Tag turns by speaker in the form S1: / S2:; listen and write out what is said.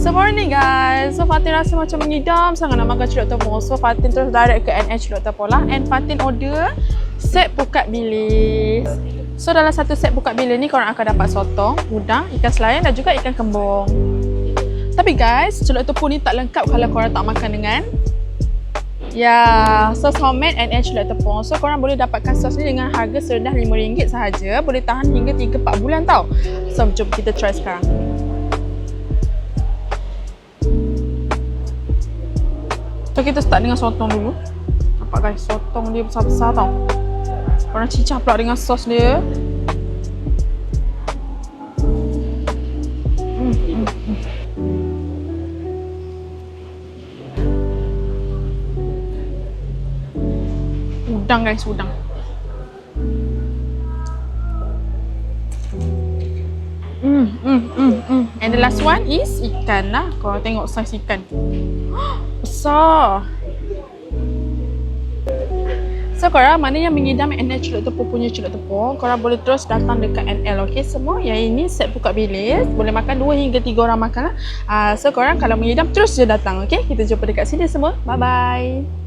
S1: So morning guys. So Fatin rasa macam mengidam sangat nak makan celup tepung. So Fatin terus direct ke NH celup tepung lah. And Fatin order set pukat bilis. So dalam satu set pukat bilis ni korang akan dapat sotong, udang, ikan selayan dan juga ikan kembung. Tapi guys, celup tepung ni tak lengkap kalau korang tak makan dengan sos homemade NH celup tepung. So korang boleh dapatkan sos ni dengan harga serendah RM5 sahaja. Boleh tahan hingga 3-4 bulan tau. So jom kita try sekarang. So kita start dengan sotong dulu. Nampak guys, sotong dia besar-besar tau. Korang cicah pula dengan sos dia. Udang guys, udang. And the last one is ikan lah. Korang tengok saiz ikan. Besar. So korang mana yang mengidam NL celup tepung punya celup tepung, korang boleh terus datang dekat NL. Okay, semua yang ini set pukat bilis. Boleh makan 2 hingga 3 orang makan lah. So korang kalau mengidam terus je datang. Okay, kita jumpa dekat sini semua. Bye bye.